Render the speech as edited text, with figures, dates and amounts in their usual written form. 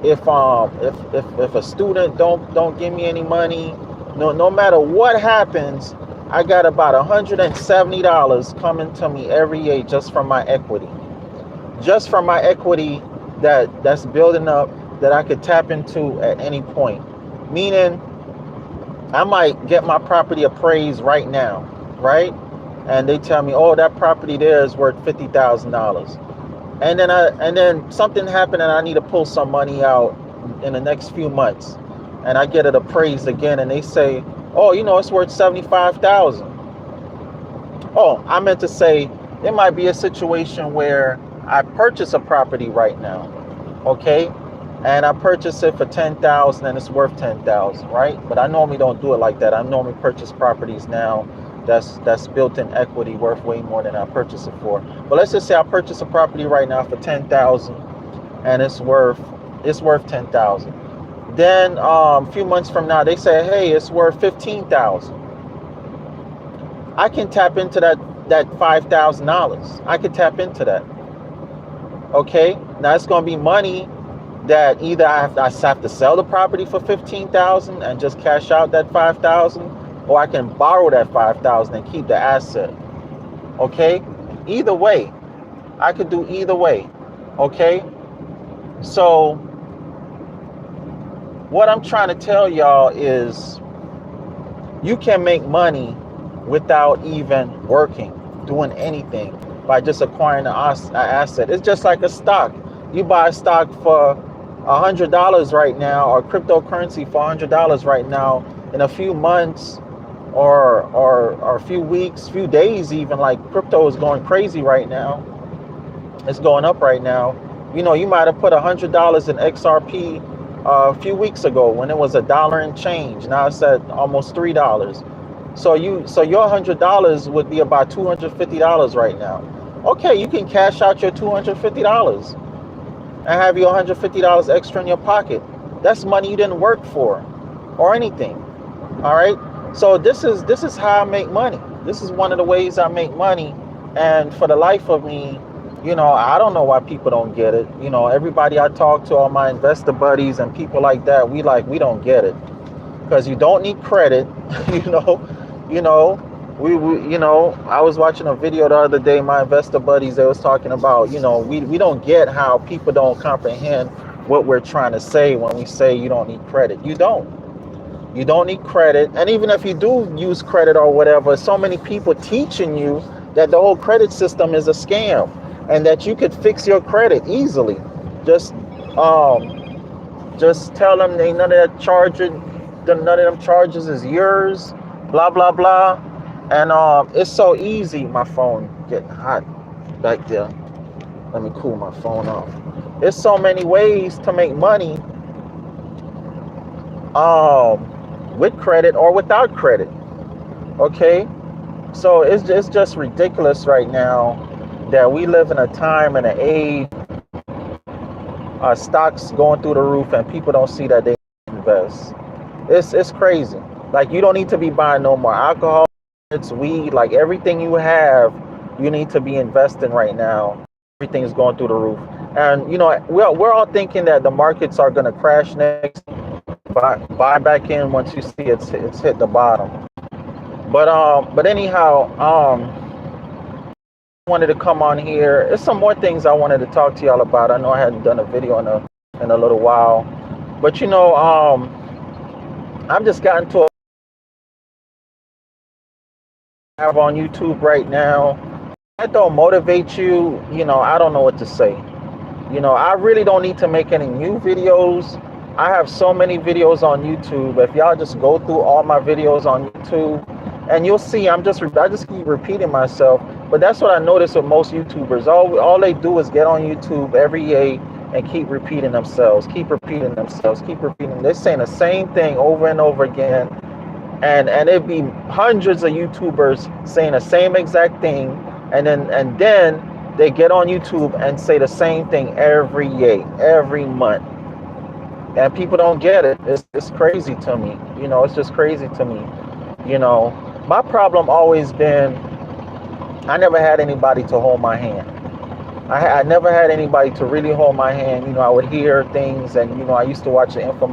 if a student don't give me any money, no matter what happens, I got about $170 coming to me every year just from my equity. Just from my equity that's building up, that I could tap into at any point. Meaning I might get my property appraised right now, right? And they tell me, oh, that property there is worth $50,000. And then something happened and I need to pull some money out in the next few months. And I get it appraised again and they say, oh, it's worth 75,000. Oh, I meant to say it might be a situation where I purchase a property right now, okay? And I purchase it for 10,000 and it's worth 10,000, right? But I normally don't do it like that. I normally purchase properties now that's built in equity worth way more than I purchased it for. But let's just say I purchase a property right now for 10,000 and it's worth 10,000. Then a few months from now they say, hey, it's worth 15,000. I can tap into that $5,000. I can tap into that. Okay, now it's going to be money that either I have to sell the property for 15,000 and just cash out that 5,000, or I can borrow that 5,000 and keep the asset. Okay, either way, I could do either way. Okay, so what I'm trying to tell y'all is you can make money without even working, doing anything, by just acquiring an asset. It's just like a stock. You buy a stock for $100 right now, or cryptocurrency for $100 right now. In a few months or a few weeks, few days even, like crypto is going crazy right now. It's going up right now. You might have put $100 in XRP a few weeks ago when it was $1 and change. Now it's at almost $3. So your $100 would be about $250 right now. Okay, you can cash out your $250 and have your $150 extra in your pocket. That's money you didn't work for or anything. All right. So this is how I make money. This is one of the ways I make money. And for the life of me, I don't know why people don't get it. Everybody I talk to, all my investor buddies and people like that, we don't get it, because you don't need credit. I was watching a video the other day. My investor buddies, they was talking about, we don't get how people don't comprehend what we're trying to say when we say you don't need credit. You don't need credit. And even if you do use credit or whatever, so many people teaching you that the whole credit system is a scam and that you could fix your credit easily. Just tell them none of them charges is yours, blah blah blah. And it's so easy. My phone getting hot back there. Let me cool my phone off. There's so many ways to make money with credit or without credit. Okay, so it's just ridiculous right now that we live in a time and an age, stocks going through the roof and people don't see that they invest. It's crazy. Like, you don't need to be buying no more alcohol, it's weed, like everything you have, you need to be investing right now. Everything is going through the roof. And we're all thinking that the markets are going to crash next. Buy back in once you see it's hit the bottom. But anyhow, I wanted to come on here. There's some more things I wanted to talk to y'all about. I know I hadn't done a video in a little while, but I've just gotten to have on YouTube right now. That don't motivate you, I don't know what to say. I really don't need to make any new videos. I have so many videos on YouTube. If y'all just go through all my videos on YouTube, and you'll see I just keep repeating myself. But that's what I notice with most YouTubers. All they do is get on YouTube every day and keep repeating themselves, keep repeating. They're saying the same thing over and over again. And it'd be hundreds of YouTubers saying the same exact thing, and then they get on YouTube and say the same thing every month, and people don't get it. It's crazy to me. It's just crazy to me. My problem always been, I never had anybody to hold my hand. I never had anybody to really hold my hand. I would hear things, and I used to watch the info.